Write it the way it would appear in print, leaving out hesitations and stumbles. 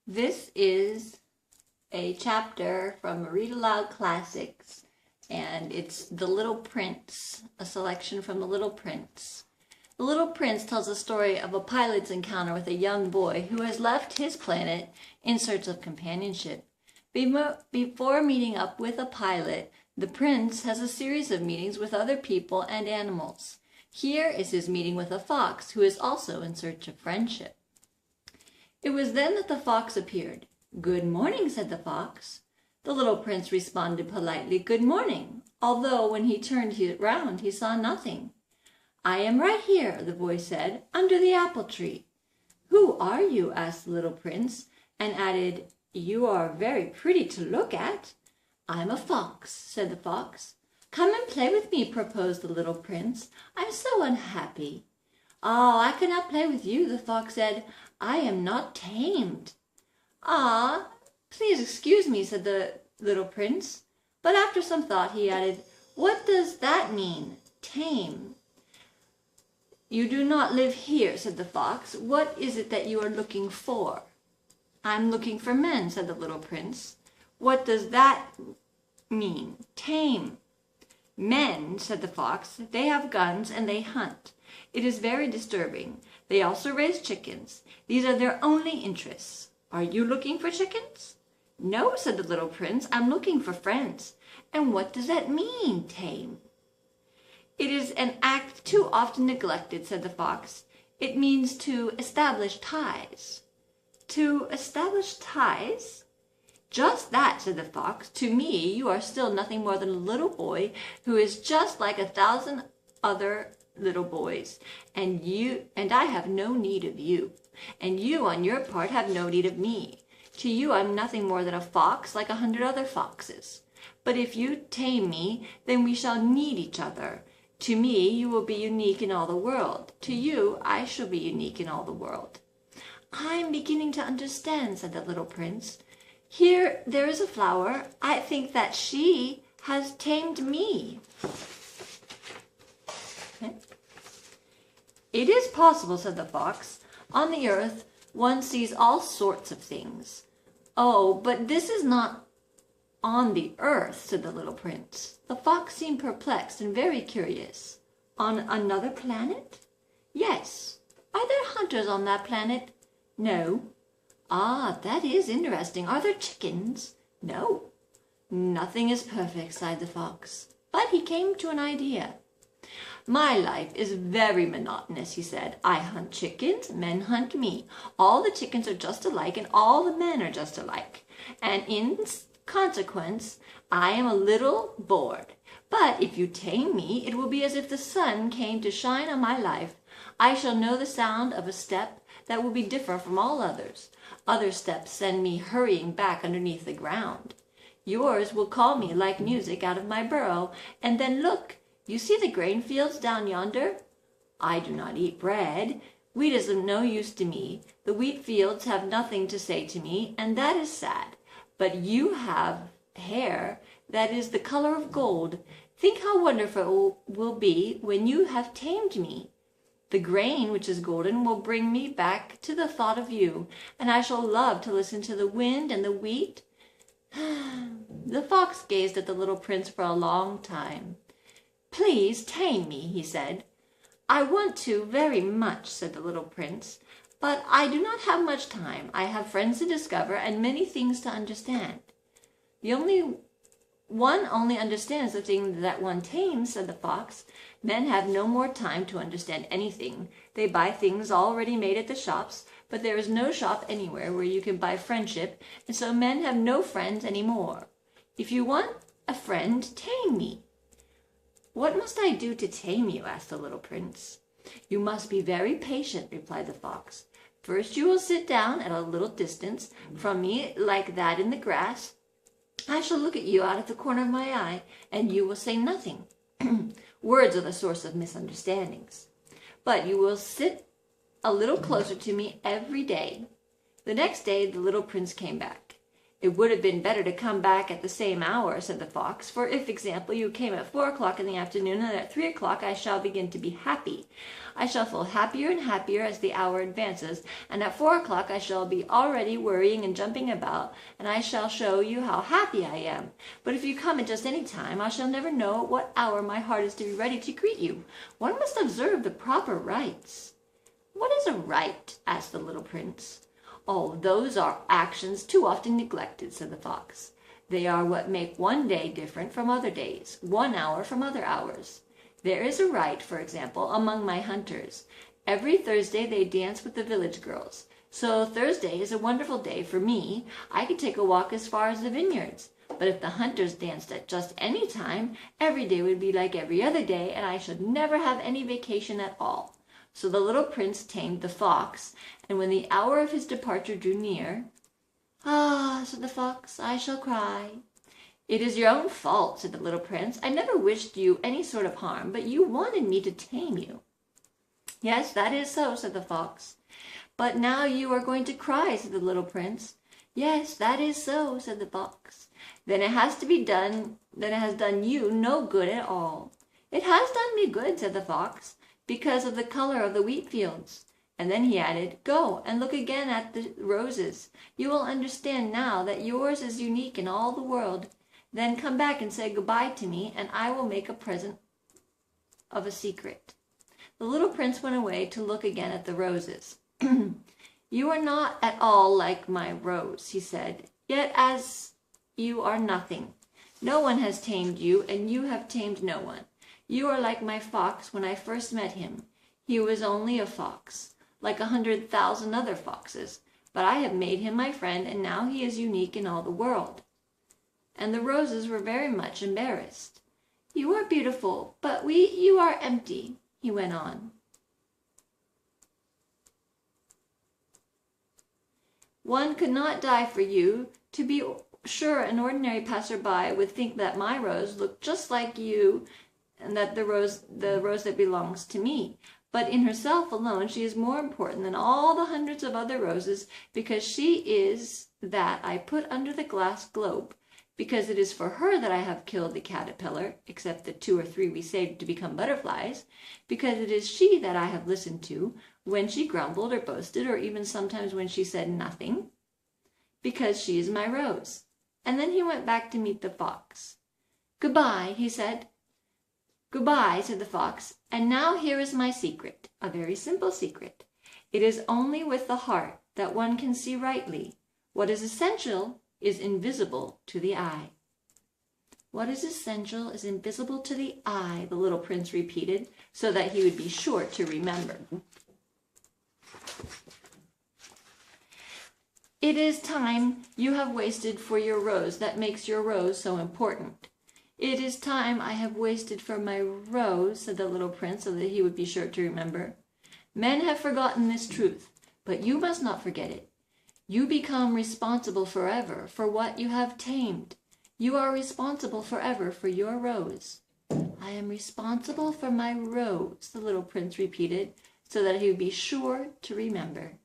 This is a chapter from Read Aloud Classics, and it's The Little Prince, a selection from The Little Prince. The Little Prince tells a story of a pilot's encounter with a young boy who has left his planet in search of companionship. Before meeting up with a pilot, the prince has a series of meetings with other people and animals. Here is his meeting with a fox who is also in search of friendship. It was then that the fox appeared. "Good morning," said the fox. The little prince responded politely, "Good morning," although when he turned round he saw nothing. "I am right here," the voice said, "under the apple tree." "Who are you?" asked the little prince, and added, "You are very pretty to look at." "I'm a fox," said the fox. "Come and play with me," proposed the little prince. "I'm so unhappy." "Oh, I cannot play with you," the fox said. "I am not tamed." "Ah, please excuse me," said the little prince. But after some thought he added, "What does that mean, tame?" "You do not live here," said the fox. "What is it that you are looking for?" "I'm looking for men," said the little prince. "What does that mean, tame?" "Men," said the fox, "they have guns and they hunt. It is very disturbing. They also raise chickens. These are their only interests. Are you looking for chickens?" "No," said the little prince, "I'm looking for friends." "And what does that mean, tame?" "It is an act too often neglected," said the fox. "It means to establish ties." "To establish ties?" "Just that," said the fox. "To me, you are still nothing more than a little boy who is just like 1,000 other little boys, and I have no need of you, and you on your part have no need of me. To you I'm nothing more than a fox like 100 other foxes. But if you tame me, then we shall need each other. To me you will be unique in all the world. To you I shall be unique in all the world." "I'm beginning to understand," said the little prince. "Here there is a flower. I think that she has tamed me." Okay. "It is possible," said the fox. "On the earth one sees all sorts of things." "Oh, but this is not on the earth," said the little prince. The fox seemed perplexed and very curious. "On another planet?" "Yes." "Are there hunters on that planet?" "No." "Ah, that is interesting. Are there chickens?" "No." "Nothing is perfect," sighed the fox. But he came to an idea. "My life is very monotonous," he said. "I hunt chickens, men hunt me. All the chickens are just alike, and all the men are just alike. And in consequence, I am a little bored. But if you tame me, it will be as if the sun came to shine on my life. I shall know the sound of a step that will be different from all others. Other steps send me hurrying back underneath the ground. Yours will call me like music out of my burrow. And then look, you see the grain fields down yonder? I do not eat bread. Wheat is of no use to me. The wheat fields have nothing to say to me, and that is sad. But you have hair that is the color of gold. Think how wonderful it will be when you have tamed me. The grain, which is golden, will bring me back to the thought of you, and I shall love to listen to the wind and the wheat." The fox gazed at the little prince for a long time. "Please tame me," he said. "I want to very much," said the little prince, "but I do not have much time. I have friends to discover and many things to understand." One only understands the thing that one tames," said the fox. "Men have no more time to understand anything. They buy things already made at the shops, but there is no shop anywhere where you can buy friendship, and so men have no friends any more. If you want a friend, tame me." "What must I do to tame you?" asked the little prince. "You must be very patient," replied the fox. "First you will sit down at a little distance from me like that in the grass. I shall look at you out of the corner of my eye, and you will say nothing. Words are the source of misunderstandings. But you will sit a little closer to me every day." The next day the little prince came back. "It would have been better to come back at the same hour," said the fox, "for if, example, you came at 4 o'clock in the afternoon, and at 3 o'clock I shall begin to be happy. I shall feel happier and happier as the hour advances, and at 4 o'clock I shall be already worrying and jumping about, and I shall show you how happy I am. But if you come at just any time, I shall never know at what hour my heart is to be ready to greet you. One must observe the proper rites." "What is a rite?" asked the little prince. "Oh, those are actions too often neglected," said the fox. "They are what make one day different from other days, one hour from other hours. There is a rite, for example, among my hunters. Every Thursday they dance with the village girls. So Thursday is a wonderful day for me. I could take a walk as far as the vineyards. But if the hunters danced at just any time, every day would be like every other day, and I should never have any vacation at all." So the little prince tamed the fox, and when the hour of his departure drew near, "Ah," said the fox, "I shall cry." "It is your own fault," said the little prince. "I never wished you any sort of harm, but you wanted me to tame you." "Yes, that is so," said the fox. "But now you are going to cry," said the little prince. "Yes, that is so," said the fox. "Then it has to be done, then it has done you no good at all." "It has done me good," said the fox, "because of the color of the wheat fields." And then he added, "Go and look again at the roses. You will understand now that yours is unique in all the world. Then come back and say goodbye to me, and I will make a present of a secret." The little prince went away to look again at the roses. "You are not at all like my rose," he said, "yet as you are nothing. No one has tamed you, and you have tamed no one. You are like my fox when I first met him. He was only a fox, like 100,000 other foxes, but I have made him my friend, and now he is unique in all the world." And the roses were very much embarrassed. "You are beautiful, but you are empty," he went on. "One could not die for you. To be sure, an ordinary passerby would think that my rose looked just like you, and that the rose that belongs to me. But in herself alone, she is more important than all the hundreds of other roses, because she is that I put under the glass globe. Because it is for her that I have killed the caterpillar, except the 2 or 3 we saved to become butterflies. Because it is she that I have listened to when she grumbled or boasted, or even sometimes when she said nothing. Because she is my rose." And then he went back to meet the fox. "Goodbye," he said. "Goodbye," said the fox. "And now here is my secret, a very simple secret. It is only with the heart that one can see rightly. What is essential is invisible to the eye." "What is essential is invisible to the eye," the little prince repeated, so that he would be sure to remember. "It is time you have wasted for your rose that makes your rose so important." "It is time I have wasted for my rose," said the little prince, so that he would be sure to remember. "Men have forgotten this truth, but you must not forget it. You become responsible forever for what you have tamed. You are responsible forever for your rose." "I am responsible for my rose," the little prince repeated, so that he would be sure to remember.